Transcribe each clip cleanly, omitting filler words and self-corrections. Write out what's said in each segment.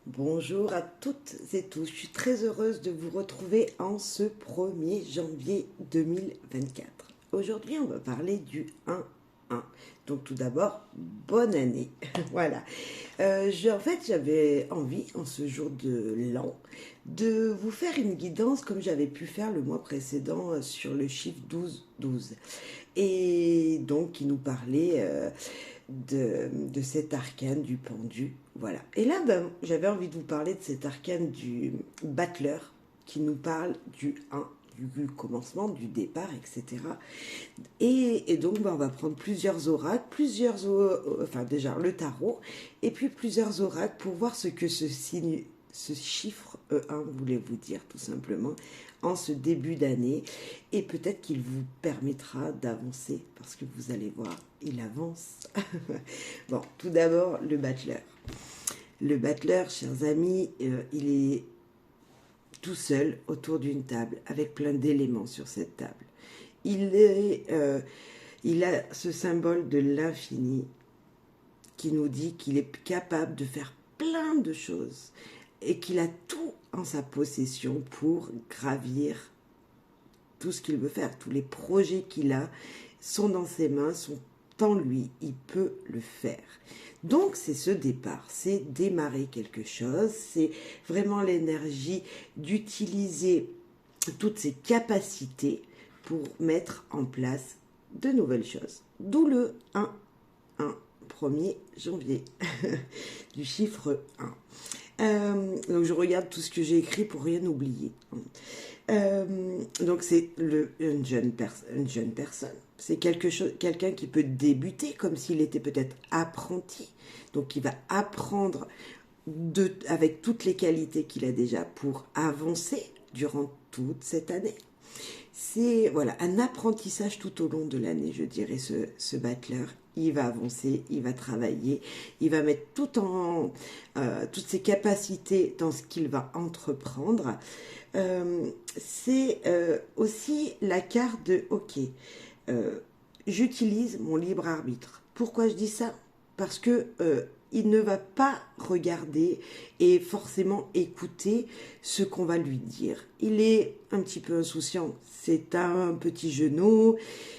Bonjour à toutes et tous, je suis très heureuse de vous retrouver en ce 1er janvier 2024. Aujourd'hui, on va parler du 1-1. Donc tout d'abord, bonne année. Voilà. En fait, j'avais envie, en ce jour de l'an, de vous faire une guidance comme j'avais pu faire le mois précédent sur le chiffre 12-12. Et donc, qui nous parlait de cet arcane du pendu. Voilà. Et là, ben, j'avais envie de vous parler de cet arcane du battleur qui nous parle du 1, du commencement, du départ, etc. Et donc, ben, on va prendre plusieurs oracles, enfin déjà le tarot, et puis plusieurs oracles pour voir ce que ce signe, ce chiffre E1 voulait vous dire, tout simplement, en ce début d'année. Et peut-être qu'il vous permettra d'avancer, parce que vous allez voir, il avance. Bon, tout d'abord, le battleur. Le battleur, chers amis, il est tout seul autour d'une table, avec plein d'éléments sur cette table. Il a ce symbole de l'infini qui nous dit qu'il est capable de faire plein de choses et qu'il a tout en sa possession pour gravir tout ce qu'il veut faire. Tous les projets qu'il a sont dans ses mains, sont en lui, il peut le faire. Donc c'est ce départ, c'est démarrer quelque chose, c'est vraiment l'énergie d'utiliser toutes ses capacités pour mettre en place de nouvelles choses. D'où le 1, 1er janvier, du chiffre 1. Donc je regarde tout ce que j'ai écrit pour rien oublier. Donc c'est une jeune personne. C'est quelqu'un qui peut débuter comme s'il était peut-être apprenti. Donc il va apprendre avec toutes les qualités qu'il a déjà pour avancer durant toute cette année. C'est voilà, un apprentissage tout au long de l'année, je dirais, ce battleur. Il va avancer, il va travailler, il va mettre toutes ses capacités dans ce qu'il va entreprendre. C'est aussi la carte de OK, j'utilise mon libre arbitre. Pourquoi je dis ça? Parce que il ne va pas regarder et forcément écouter ce qu'on va lui dire. Il est un petit peu insouciant. C'est un petit genou,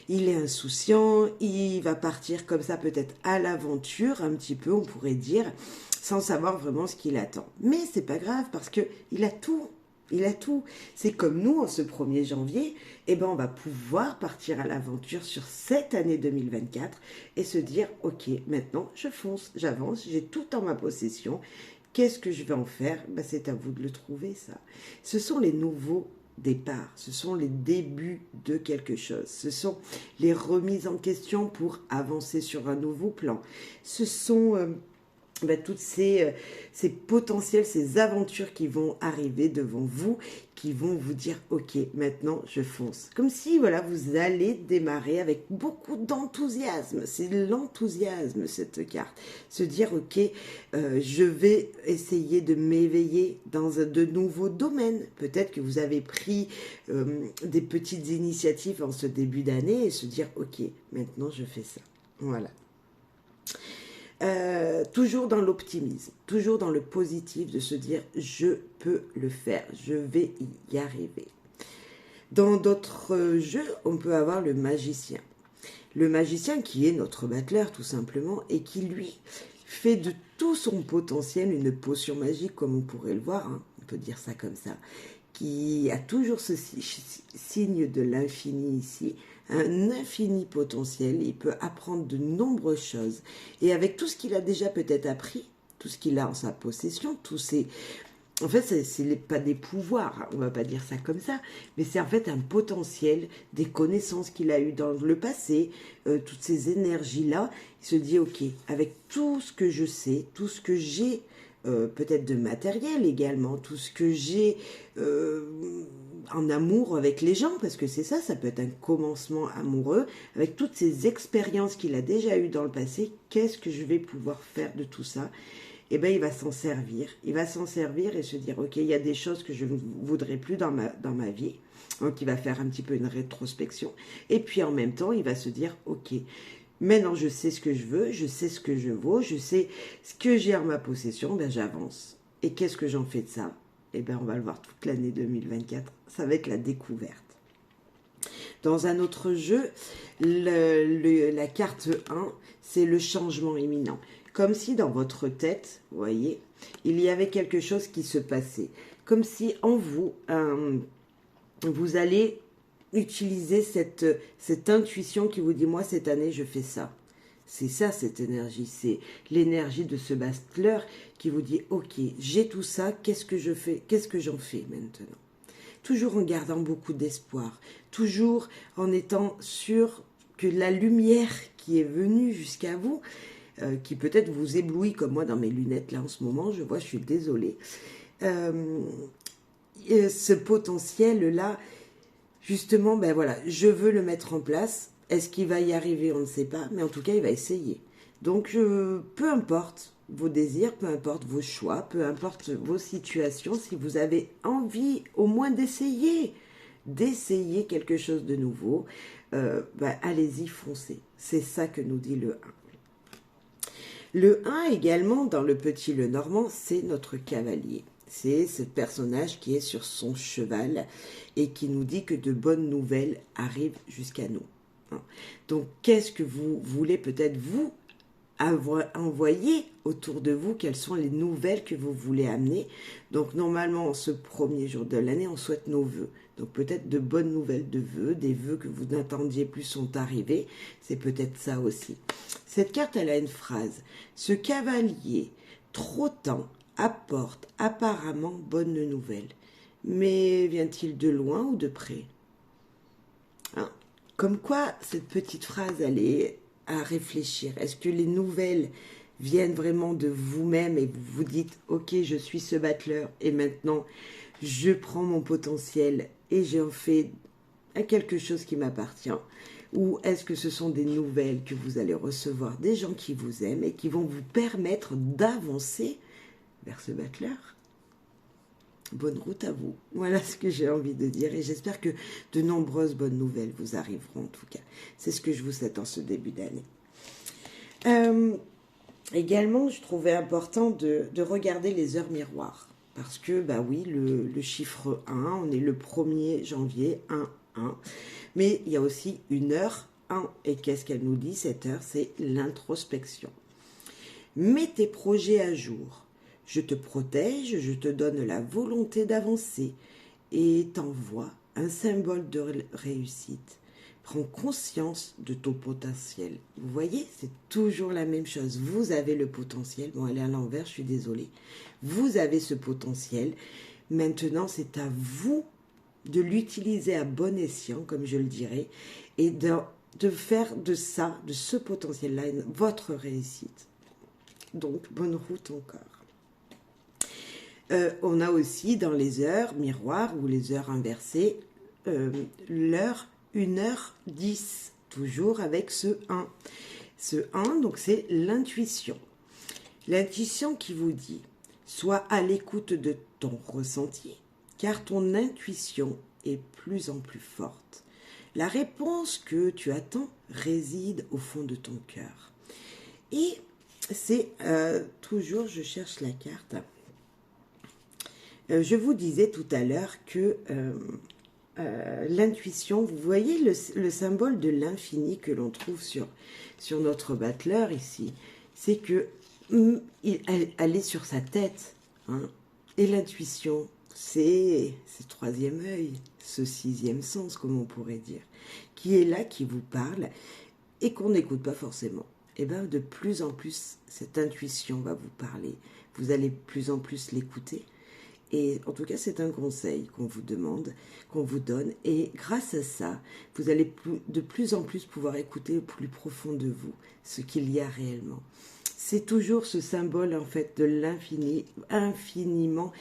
il est insouciant, il va partir comme ça peut-être à l'aventure, un petit peu on pourrait dire, sans savoir vraiment ce qu'il attend. Mais c'est pas grave parce que il a tout. Il a tout. C'est comme nous, en ce 1er janvier, eh ben, on va pouvoir partir à l'aventure sur cette année 2024 et se dire, ok, maintenant, je fonce, j'avance, j'ai tout en ma possession. Qu'est-ce que je vais en faire? Ben, c'est à vous de le trouver, ça. Ce sont les nouveaux départs, ce sont les débuts de quelque chose, ce sont les remises en question pour avancer sur un nouveau plan. Ce sont toutes ces potentiels, ces aventures qui vont arriver devant vous, qui vont vous dire ok, maintenant je fonce. Comme si voilà, vous allez démarrer avec beaucoup d'enthousiasme. C'est l'enthousiasme cette carte. Se dire ok, je vais essayer de m'éveiller dans de nouveaux domaines. Peut-être que vous avez pris des petites initiatives en ce début d'année et se dire ok, maintenant je fais ça. Voilà. Toujours dans l'optimisme, toujours dans le positif, de se dire je peux le faire, je vais y arriver. Dans d'autres jeux, on peut avoir le magicien. Le magicien qui est notre battleur tout simplement et qui lui fait de tout son potentiel une potion magique comme on pourrait le voir, hein, on peut dire ça comme ça, qui a toujours ce signe de l'infini ici, un infini potentiel, il peut apprendre de nombreuses choses. Et avec tout ce qu'il a déjà peut-être appris, tout ce qu'il a en sa possession, en fait, c'est pas des pouvoirs, on va pas dire ça comme ça, mais c'est en fait un potentiel, des connaissances qu'il a eues dans le passé, toutes ces énergies-là, il se dit, ok, avec tout ce que je sais, tout ce que j'ai, peut-être de matériel également, tout ce que j'ai en amour avec les gens, parce que c'est ça, ça peut être un commencement amoureux, avec toutes ces expériences qu'il a déjà eues dans le passé, qu'est-ce que je vais pouvoir faire de tout ça? Eh bien, il va s'en servir. Il va s'en servir et se dire, ok, il y a des choses que je ne voudrais plus dans ma vie. Donc, il va faire un petit peu une rétrospection. Et puis, en même temps, il va se dire, ok, maintenant, je sais ce que je veux, je sais ce que je vaux, je sais ce que j'ai en ma possession, ben, j'avance. Et qu'est-ce que j'en fais de ça? Eh bien, on va le voir toute l'année 2024. Ça va être la découverte. Dans un autre jeu, la carte 1, c'est le changement imminent. Comme si dans votre tête, vous voyez, il y avait quelque chose qui se passait. Comme si en vous, vous allez utiliser cette intuition qui vous dit, moi cette année je fais ça. C'est ça cette énergie, c'est l'énergie de ce battleur qui vous dit, ok, j'ai tout ça, qu'est-ce que je fais, qu'est-ce que j'en fais maintenant? Toujours en gardant beaucoup d'espoir, toujours en étant sûr que la lumière qui est venue jusqu'à vous, qui peut-être vous éblouit comme moi dans mes lunettes là en ce moment, je vois, je suis désolée, ce potentiel-là, justement, ben voilà, je veux le mettre en place. Est-ce qu'il va y arriver? On ne sait pas, mais en tout cas, il va essayer. Donc, peu importe vos désirs, peu importe vos choix, peu importe vos situations, si vous avez envie au moins d'essayer quelque chose de nouveau, ben, allez-y, foncez. C'est ça que nous dit le 1. Le 1 également, dans le petit Lenormand, c'est notre cavalier. C'est ce personnage qui est sur son cheval et qui nous dit que de bonnes nouvelles arrivent jusqu'à nous. Donc, qu'est-ce que vous voulez peut-être vous envoyer autour de vous? Quelles sont les nouvelles que vous voulez amener? Donc, normalement, ce premier jour de l'année, on souhaite nos vœux. Donc, peut-être de bonnes nouvelles de vœux, des vœux que vous n'attendiez plus sont arrivés. C'est peut-être ça aussi. Cette carte, elle a une phrase. Ce cavalier trottant apporte apparemment bonne nouvelle. Mais vient-il de loin ou de près? Hein? Comme quoi, cette petite phrase, elle est à réfléchir. Est-ce que les nouvelles viennent vraiment de vous-même et vous vous dites, ok, je suis ce battleur et maintenant, je prends mon potentiel et j'en fais quelque chose qui m'appartient? Ou est-ce que ce sont des nouvelles que vous allez recevoir des gens qui vous aiment et qui vont vous permettre d'avancer vers ce battleur? Bonne route à vous. Voilà ce que j'ai envie de dire et j'espère que de nombreuses bonnes nouvelles vous arriveront en tout cas. C'est ce que je vous souhaite en ce début d'année. Également, je trouvais important de regarder les heures miroirs parce que, bah oui, le chiffre 1, on est le 1er janvier, 1. Mais il y a aussi une heure 1. Et qu'est-ce qu'elle nous dit, cette heure? C'est l'introspection. Mets tes projets à jour. Je te protège, je te donne la volonté d'avancer et t'envoie un symbole de réussite. Prends conscience de ton potentiel. Vous voyez, c'est toujours la même chose. Vous avez le potentiel. Bon, elle est à l'envers, je suis désolée. Vous avez ce potentiel. Maintenant, c'est à vous de l'utiliser à bon escient, comme je le dirais, et de faire de ça, de ce potentiel-là, votre réussite. Donc, bonne route encore. On a aussi dans les heures miroirs ou les heures inversées, l'heure 1h10, toujours avec ce 1. Ce 1, donc c'est l'intuition. L'intuition qui vous dit, sois à l'écoute de ton ressenti, car ton intuition est plus en plus forte. La réponse que tu attends réside au fond de ton cœur. Et c'est toujours, je cherche la carte. Je vous disais tout à l'heure que l'intuition, vous voyez le symbole de l'infini que l'on trouve sur notre battleur ici, c'est que elle est sur sa tête. Hein, et l'intuition, c'est ce troisième œil, ce sixième sens, comme on pourrait dire, qui est là, qui vous parle et qu'on n'écoute pas forcément. Et bien, de plus en plus, cette intuition va vous parler. Vous allez de plus en plus l'écouter. Et en tout cas, c'est un conseil qu'on vous demande, qu'on vous donne. Et grâce à ça, vous allez de plus en plus pouvoir écouter au plus profond de vous ce qu'il y a réellement. C'est toujours ce symbole, en fait, de l'infini, infiniment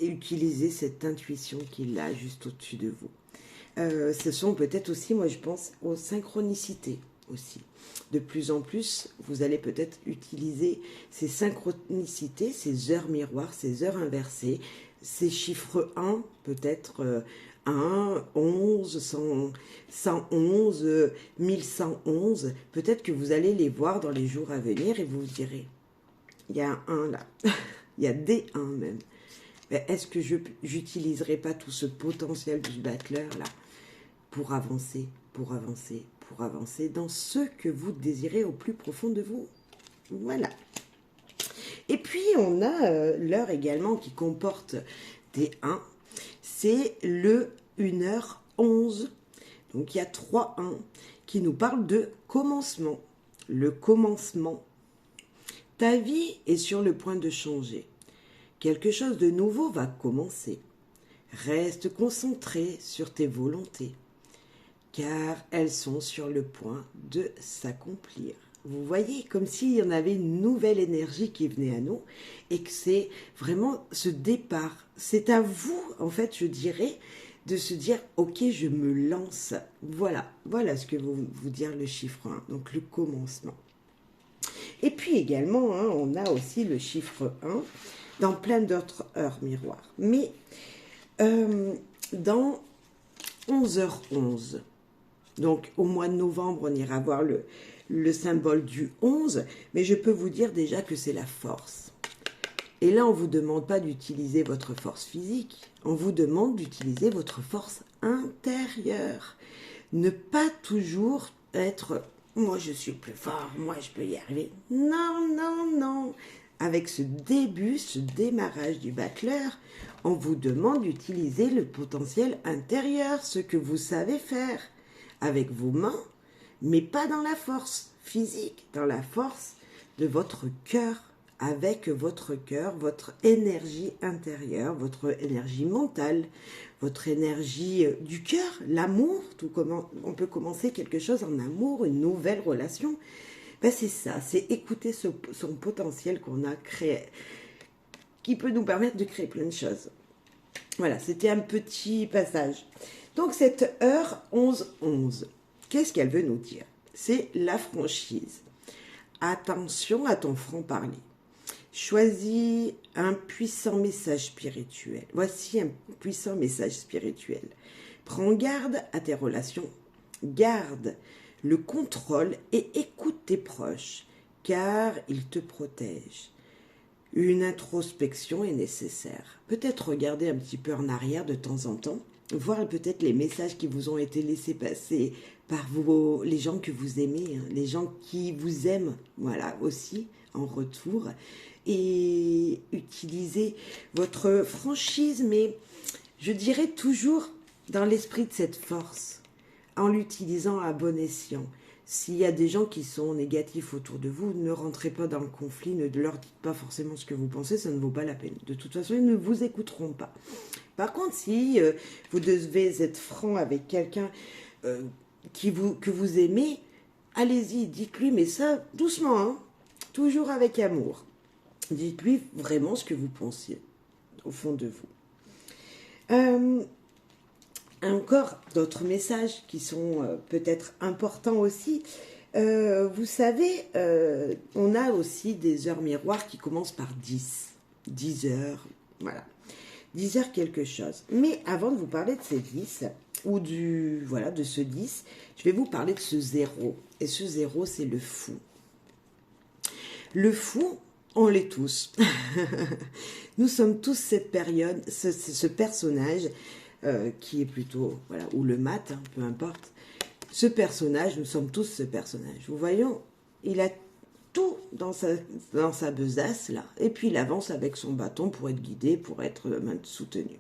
utiliser cette intuition qu'il a juste au-dessus de vous. Ce sont peut-être aussi, moi je pense, aux synchronicités aussi. De plus en plus, vous allez peut-être utiliser ces synchronicités, ces heures miroirs, ces heures inversées, ces chiffres 1, peut-être 1, 11, 111, 1111. Peut-être que vous allez les voir dans les jours à venir et vous vous direz, il y a un 1 là, Il y a des 1 même. Est-ce que je n'utiliserai pas tout ce potentiel du battleur là pour avancer, pour avancer, pour avancer dans ce que vous désirez au plus profond de vous? Voilà. Et puis, on a l'heure également qui comporte des 1. C'est le 1h11. Donc, il y a 3 1 qui nous parlent de commencement. Le commencement. Ta vie est sur le point de changer. Quelque chose de nouveau va commencer. Reste concentré sur tes volontés, car elles sont sur le point de s'accomplir. Vous voyez, comme s'il y en avait une nouvelle énergie qui venait à nous, et que c'est vraiment ce départ. C'est à vous, en fait, je dirais, de se dire, ok, je me lance. Voilà, voilà ce que vous dire le chiffre 1, donc le commencement. Et puis également, hein, on a aussi le chiffre 1 dans plein d'autres heures miroirs. Mais dans 11h11, donc au mois de novembre, on ira voir le symbole du 11, mais je peux vous dire déjà que c'est la force. Et là, on ne vous demande pas d'utiliser votre force physique, on vous demande d'utiliser votre force intérieure. Ne pas toujours être « moi je suis plus fort, moi je peux y arriver ». Non, non, non. Avec ce début, ce démarrage du battleur, on vous demande d'utiliser le potentiel intérieur, ce que vous savez faire, avec vos mains, mais pas dans la force physique, dans la force de votre cœur, avec votre cœur, votre énergie intérieure, votre énergie mentale, votre énergie du cœur, l'amour. On peut commencer quelque chose en amour, une nouvelle relation. Ben c'est ça, c'est écouter son potentiel qu'on a créé, qui peut nous permettre de créer plein de choses. Voilà, c'était un petit passage. Donc cette heure 11-11, qu'est-ce qu'elle veut nous dire? C'est la franchise. Attention à ton franc-parler. Choisis un puissant message spirituel. Voici un puissant message spirituel. Prends garde à tes relations. Garde le contrôle et écoute tes proches, car ils te protègent. Une introspection est nécessaire. Peut-être regarder un petit peu en arrière de temps en temps, voir peut-être les messages qui vous ont été laissés passer par les gens que vous aimez, hein, les gens qui vous aiment, voilà, aussi, en retour, et utiliser votre franchise, mais je dirais toujours dans l'esprit de cette force, en l'utilisant à bon escient. S'il y a des gens qui sont négatifs autour de vous, ne rentrez pas dans le conflit, ne leur dites pas forcément ce que vous pensez, ça ne vaut pas la peine. De toute façon, ils ne vous écouteront pas. Par contre, si vous devez être franc avec quelqu'un que vous aimez, allez-y, dites-lui, mais ça, doucement, hein, toujours avec amour. Dites-lui vraiment ce que vous pensiez, au fond de vous. Encore d'autres messages qui sont peut-être importants aussi. Vous savez, on a aussi des heures miroirs qui commencent par 10 heures, voilà. 10 heures quelque chose. Mais avant de vous parler de ces 10, ou de ce 10, je vais vous parler de ce 0. Et ce 0, c'est le fou. Le fou, on l'est tous. Nous sommes tous cette période, ce personnage qui est plutôt, voilà, ou le mat, hein, peu importe. Ce personnage, nous sommes tous ce personnage. Vous voyez, il a tout dans sa besace, là. Et puis, il avance avec son bâton pour être guidé, pour être soutenu.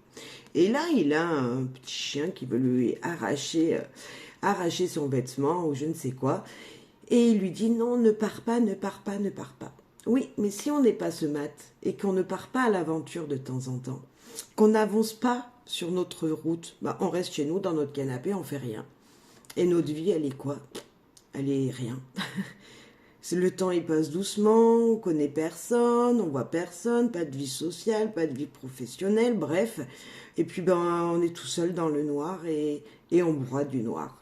Et là, il a un petit chien qui veut lui arracher son vêtement ou je ne sais quoi. Et il lui dit, non, ne pars pas, ne pars pas, ne pars pas. Oui, mais si on n'est pas ce mat et qu'on ne part pas à l'aventure de temps en temps, qu'on n'avance pas sur notre route, bah, on reste chez nous dans notre canapé, on fait rien. Et notre vie, elle est quoi? Elle est rien. Le temps, il passe doucement, on connaît personne, on voit personne, pas de vie sociale, pas de vie professionnelle, bref. Et puis, on est tout seul dans le noir et on broie du noir.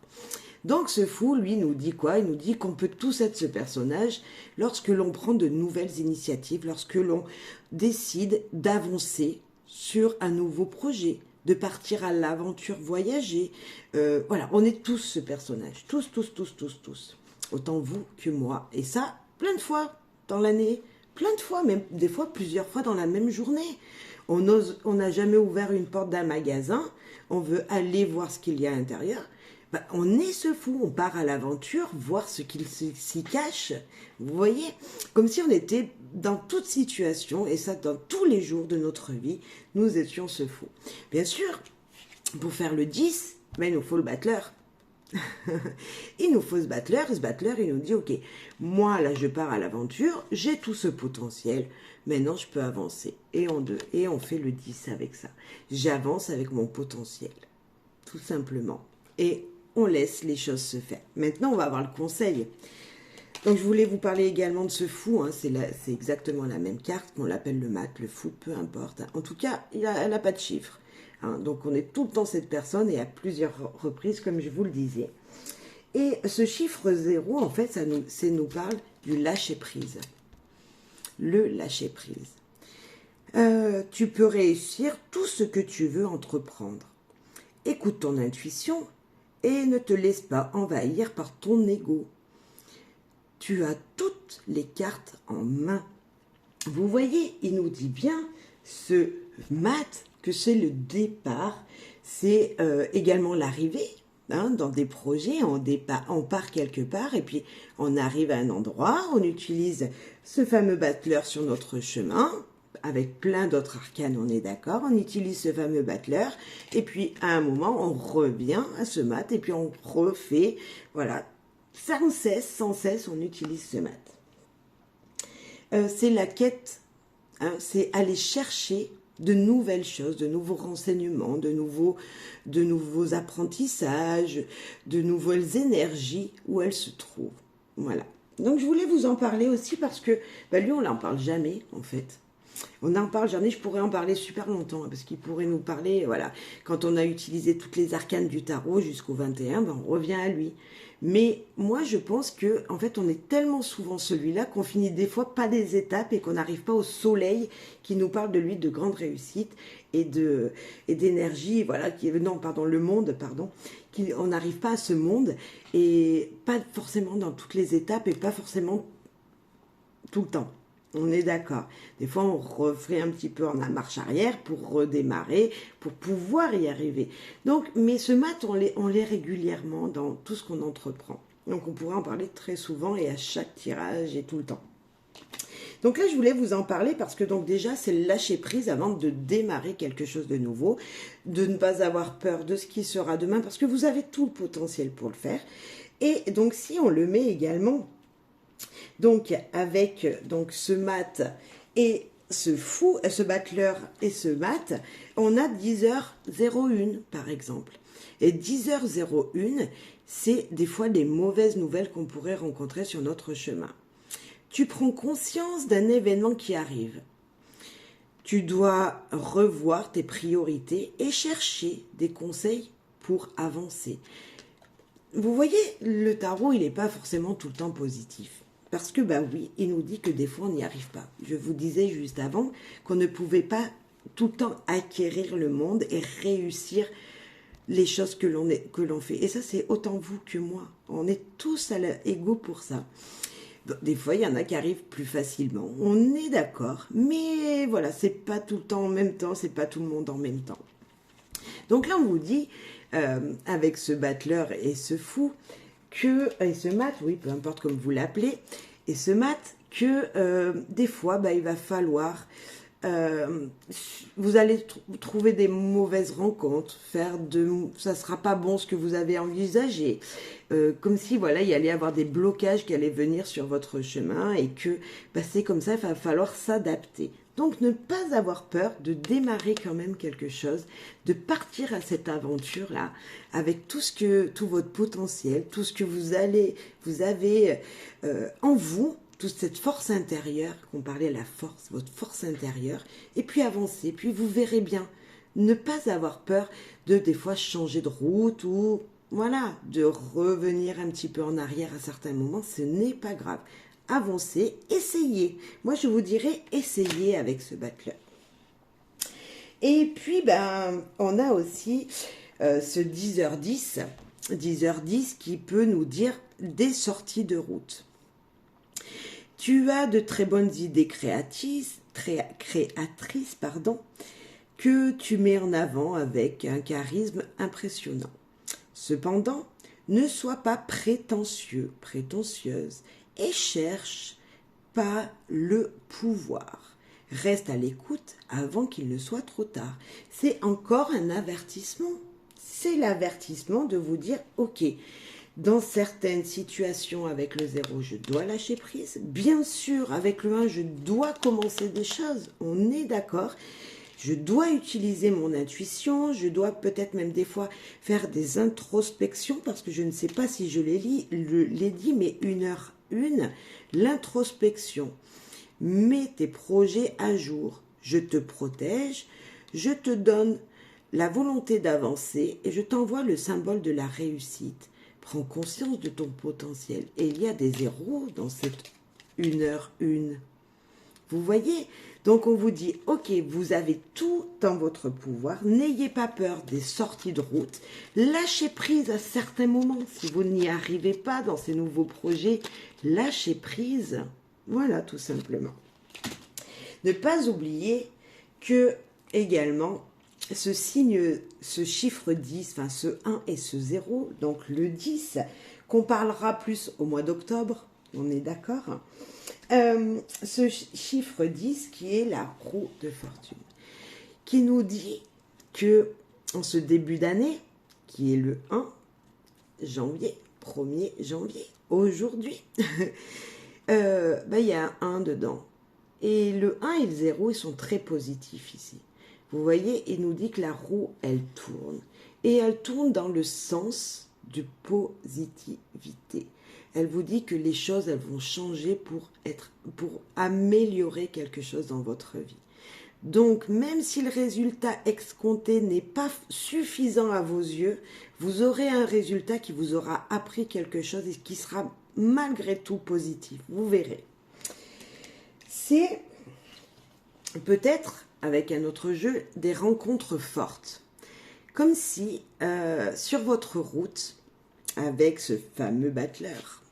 Donc, ce fou, lui, nous dit quoi? Il nous dit qu'on peut tous être ce personnage lorsque l'on prend de nouvelles initiatives, lorsque l'on décide d'avancer sur un nouveau projet, de partir à l'aventure, voyager. Voilà, on est tous ce personnage. Tous. Autant vous que moi. Et ça, plein de fois dans l'année, plein de fois, même des fois plusieurs fois dans la même journée. On n'a jamais ouvert une porte d'un magasin, on veut aller voir ce qu'il y a à l'intérieur. Ben, on est ce fou, on part à l'aventure, voir ce qu'il s'y cache. Vous voyez, comme si on était dans toute situation, et ça dans tous les jours de notre vie, nous étions ce fou. Bien sûr, pour faire le 10, ben, il nous faut le battleur. Il nous faut ce battleur, et ce battleur, il nous dit, ok, moi là je pars à l'aventure, j'ai tout ce potentiel, maintenant je peux avancer. Et on fait le 10 avec ça. J'avance avec mon potentiel, tout simplement. Et on laisse les choses se faire. Maintenant, on va avoir le conseil. Donc, je voulais vous parler également de ce fou. Hein. C'est exactement la même carte, qu'on l'appelle le mat, le fou, peu importe. En tout cas, elle n'a pas de chiffre. Hein. Donc, on est tout le temps cette personne et à plusieurs reprises, comme je vous le disais. Et ce chiffre 0, en fait, ça nous parle du lâcher-prise. Le lâcher-prise. Tu peux réussir tout ce que tu veux entreprendre. Écoute ton intuition et ne te laisse pas envahir par ton ego. Tu as toutes les cartes en main. Vous voyez, il nous dit bien, ce mat, que c'est le départ, c'est également l'arrivée. Hein, dans des projets, on part quelque part et puis on arrive à un endroit, on utilise ce fameux battleur sur notre chemin, avec plein d'autres arcanes, on est d'accord, on utilise ce fameux battleur, et puis à un moment, on revient à ce mat, et puis on refait, voilà, sans cesse, on utilise ce mat. C'est la quête, hein, c'est aller chercher de nouvelles choses, de nouveaux renseignements, de nouveaux apprentissages, de nouvelles énergies où elles se trouvent. Voilà. Donc je voulais vous en parler aussi parce que lui, on n'en parle jamais, en fait. On en parle jamais, je pourrais en parler super longtemps, parce qu'il pourrait nous parler, voilà, quand on a utilisé toutes les arcanes du tarot jusqu'au 21, on revient à lui. Mais moi, je pense que, en fait, on est tellement souvent celui-là qu'on finit des fois pas des étapes et qu'on n'arrive pas au soleil qui nous parle de lui, de grande réussite et d'énergie, voilà, le monde, on n'arrive pas à ce monde et pas forcément dans toutes les étapes et pas forcément tout le temps. On est d'accord. Des fois, on refait un petit peu en marche arrière pour redémarrer, pour pouvoir y arriver. Donc, mais ce mat, on l'est régulièrement dans tout ce qu'on entreprend. Donc, on pourrait en parler très souvent et à chaque tirage et tout le temps. Donc là, je voulais vous en parler parce que donc déjà, c'est le lâcher prise avant de démarrer quelque chose de nouveau, de ne pas avoir peur de ce qui sera demain parce que vous avez tout le potentiel pour le faire. Et donc, si on le met également... Donc, avec ce mat et ce fou, ce battleur et ce mat, on a 10h01 par exemple. Et 10h01, c'est des fois des mauvaises nouvelles qu'on pourrait rencontrer sur notre chemin. Tu prends conscience d'un événement qui arrive. Tu dois revoir tes priorités et chercher des conseils pour avancer. Vous voyez, le tarot, il n'est pas forcément tout le temps positif. Parce que, oui, il nous dit que des fois, on n'y arrive pas. Je vous disais juste avant qu'on ne pouvait pas tout le temps acquérir le monde et réussir les choses que l'on fait. Et ça, c'est autant vous que moi. On est tous égaux pour ça. Des fois, il y en a qui arrivent plus facilement. On est d'accord. Mais voilà, c'est pas tout le temps en même temps. C'est pas tout le monde en même temps. Donc là, on vous dit, avec ce battleur et ce fou, et ce mat, oui, peu importe comme vous l'appelez, et ce mat, que des fois, il va falloir, vous allez trouver des mauvaises rencontres, ça sera pas bon ce que vous avez envisagé, comme si, voilà, il allait y avoir des blocages qui allaient venir sur votre chemin, et que c'est comme ça, il va falloir s'adapter. Donc, ne pas avoir peur de démarrer quand même quelque chose, de partir à cette aventure-là avec tout votre potentiel, tout ce que vous avez en vous, toute cette force intérieure, qu'on parlait la force, votre force intérieure, et puis avancer, puis vous verrez bien. Ne pas avoir peur de des fois changer de route ou voilà, de revenir un petit peu en arrière à certains moments, ce n'est pas grave. Avancez, essayez. Moi, je vous dirais, essayez avec ce battleur. Et puis, on a aussi ce 10h10, 10h10 qui peut nous dire des sorties de route. Tu as de très bonnes idées créatrices, que tu mets en avant avec un charisme impressionnant. Cependant, ne sois pas prétentieux, prétentieuse et cherche pas le pouvoir. Reste à l'écoute avant qu'il ne soit trop tard. C'est encore un avertissement. C'est l'avertissement de vous dire, ok, dans certaines situations avec le 0, je dois lâcher prise. Bien sûr, avec le 1, je dois commencer des choses. On est d'accord. Je dois utiliser mon intuition. Je dois peut-être même des fois faire des introspections parce que je ne sais pas si je l'ai dit, mais 1h1, l'introspection. Mets tes projets à jour. Je te protège. Je te donne la volonté d'avancer et je t'envoie le symbole de la réussite. Prends conscience de ton potentiel. Et il y a des 0 dans cette 1h1. Vous voyez? Donc on vous dit, ok, vous avez tout dans votre pouvoir. N'ayez pas peur des sorties de route. Lâchez prise à certains moments. Si vous n'y arrivez pas dans ces nouveaux projets, lâchez prise. Voilà, tout simplement. Ne pas oublier que, également, ce signe, ce chiffre 10, enfin ce 1 et ce 0, donc le 10, qu'on parlera plus au mois d'octobre, on est d'accord, ce chiffre 10 qui est la roue de fortune, qui nous dit que en ce début d'année, qui est le 1 janvier, 1er janvier, aujourd'hui, il y a un 1 dedans. Et le 1 et le 0, ils sont très positifs ici. Vous voyez, il nous dit que la roue, elle tourne. Et elle tourne dans le sens de positivité. Elle vous dit que les choses, elles vont changer pour améliorer quelque chose dans votre vie. Donc, même si le résultat escompté n'est pas suffisant à vos yeux, vous aurez un résultat qui vous aura appris quelque chose et qui sera malgré tout positif. Vous verrez. C'est peut-être, avec un autre jeu, des rencontres fortes. Comme si, sur votre route, avec ce fameux battleur,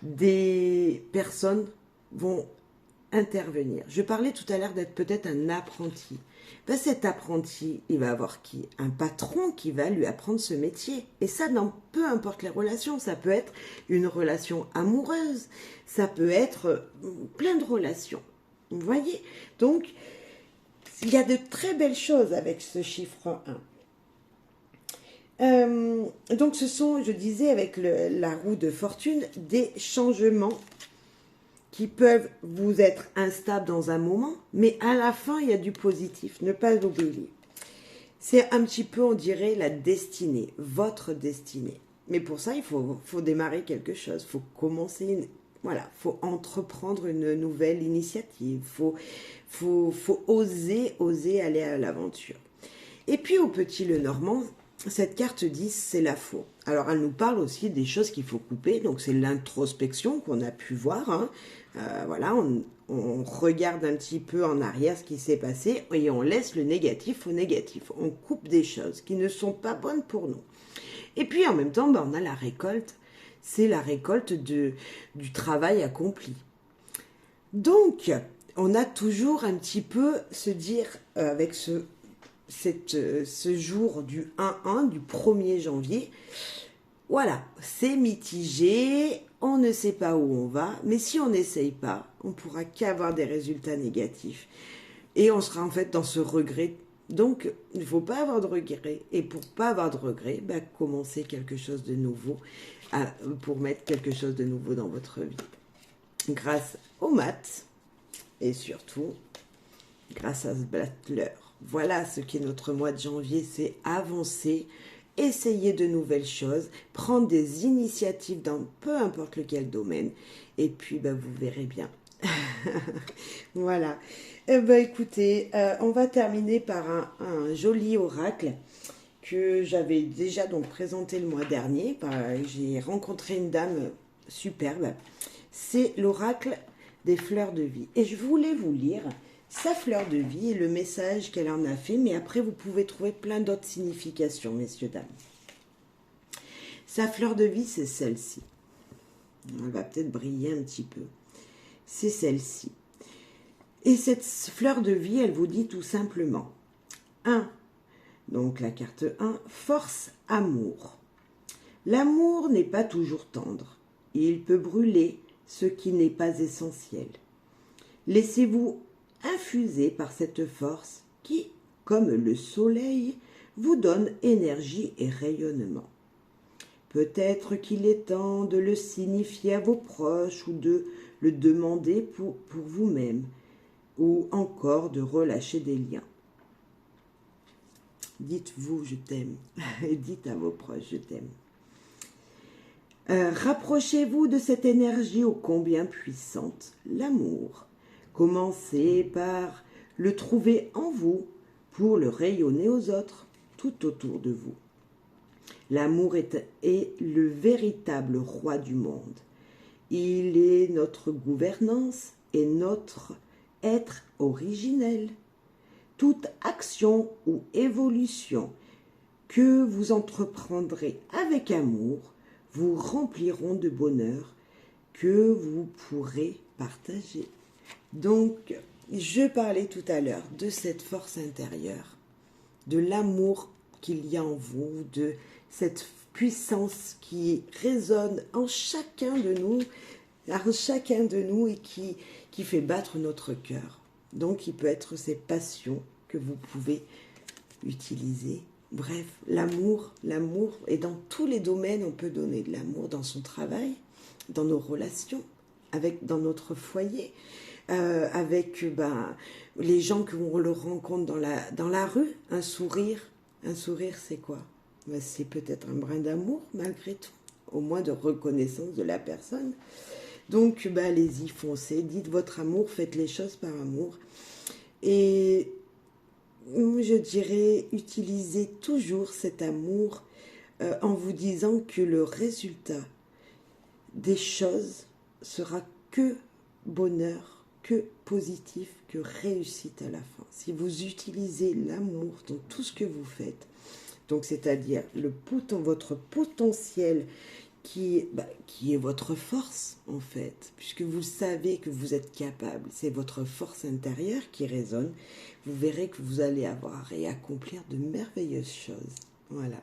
des personnes vont intervenir. Je parlais tout à l'heure d'être peut-être un apprenti. Cet apprenti, il va avoir qui? Un patron qui va lui apprendre ce métier. Et ça, dans peu importe les relations. Ça peut être une relation amoureuse. Ça peut être plein de relations. Vous voyez? Donc, il y a de très belles choses avec ce chiffre 1. Donc, ce sont, je disais, avec la roue de fortune, des changements qui peuvent vous être instables dans un moment, mais à la fin, il y a du positif. Ne pas l'oublier. C'est un petit peu, on dirait, la destinée, votre destinée. Mais pour ça, il faut démarrer quelque chose. Il faut commencer, voilà, faut entreprendre une nouvelle initiative. Faut oser aller à l'aventure. Et puis, au petit Lenormand, cette carte 10, c'est la faux. Alors, elle nous parle aussi des choses qu'il faut couper. Donc, c'est l'introspection qu'on a pu voir. Hein. Voilà, on regarde un petit peu en arrière ce qui s'est passé et on laisse le négatif au négatif. On coupe des choses qui ne sont pas bonnes pour nous. Et puis, en même temps, on a la récolte. C'est la récolte du travail accompli. Donc, on a toujours un petit peu se dire, avec ce jour du 1-1, du 1er janvier, voilà, c'est mitigé, on ne sait pas où on va, mais si on n'essaye pas, on ne pourra qu'avoir des résultats négatifs. Et on sera en fait dans ce regret. Donc, il ne faut pas avoir de regret. Et pour ne pas avoir de regret, commencez quelque chose de nouveau, pour mettre quelque chose de nouveau dans votre vie. Grâce aux maths, et surtout, grâce à ce battleur. Voilà ce qu'est notre mois de janvier, c'est avancer, essayer de nouvelles choses, prendre des initiatives dans peu importe lequel domaine, et puis vous verrez bien. Voilà. Écoutez, on va terminer par un joli oracle que j'avais déjà donc présenté le mois dernier. J'ai rencontré une dame superbe. C'est l'oracle des fleurs de vie. Et je voulais vous lire sa fleur de vie et le message qu'elle en a fait, mais après vous pouvez trouver plein d'autres significations, messieurs, dames. Sa fleur de vie, c'est celle-ci. Elle va peut-être briller un petit peu. c'est celle-ci. Et cette fleur de vie, elle vous dit tout simplement 1. Donc la carte 1, force, amour. L'amour n'est pas toujours tendre. Il peut brûler ce qui n'est pas essentiel. Laissez-vous infuser par cette force qui, comme le soleil, vous donne énergie et rayonnement. Peut-être qu'il est temps de le signifier à vos proches ou de le demander pour vous-même, ou encore de relâcher des liens. Dites-vous je t'aime, et dites à vos proches je t'aime. Rapprochez-vous de cette énergie ô combien puissante, l'amour. Commencez par le trouver en vous pour le rayonner aux autres, tout autour de vous. L'amour est le véritable roi du monde. Il est notre gouvernance et notre être originel. Toute action ou évolution que vous entreprendrez avec amour vous rempliront de bonheur que vous pourrez partager. Donc, je parlais tout à l'heure de cette force intérieure, de l'amour qu'il y a en vous, de cette puissance qui résonne en chacun de nous et qui fait battre notre cœur. Donc, il peut être ces passions que vous pouvez utiliser. Bref, l'amour est dans tous les domaines. On peut donner de l'amour dans son travail, dans nos relations, dans notre foyer, avec les gens qu'on le rencontre dans la rue. Un sourire, c'est quoi? C'est peut-être un brin d'amour malgré tout, au moins de reconnaissance de la personne. Donc, allez-y, foncez, dites votre amour, faites les choses par amour. Et je dirais, utilisez toujours cet amour en vous disant que le résultat des choses sera que bonheur, que positif, que réussite à la fin. Si vous utilisez l'amour dans tout ce que vous faites, donc c'est-à-dire votre potentiel qui est votre force en fait, puisque vous savez que vous êtes capable, c'est votre force intérieure qui résonne, vous verrez que vous allez avoir et accomplir de merveilleuses choses. Voilà.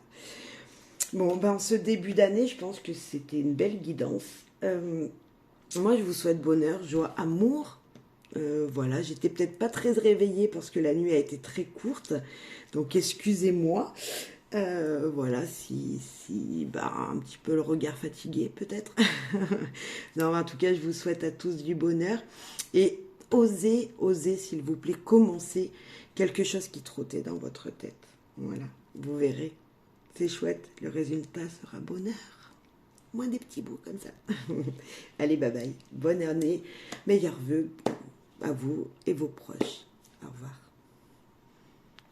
Bon, en ce début d'année, je pense que c'était une belle guidance. Moi, je vous souhaite bonheur, joie, amour. Voilà, j'étais peut-être pas très réveillée parce que la nuit a été très courte, donc excusez-moi. Voilà, si un petit peu le regard fatigué peut-être. Non, en tout cas, je vous souhaite à tous du bonheur et osez s'il vous plaît, commencer quelque chose qui trottait dans votre tête. Voilà, vous verrez, c'est chouette, le résultat sera bonheur. Moins des petits bouts comme ça. Allez, bye bye, bonne année, meilleurs vœux à vous et vos proches.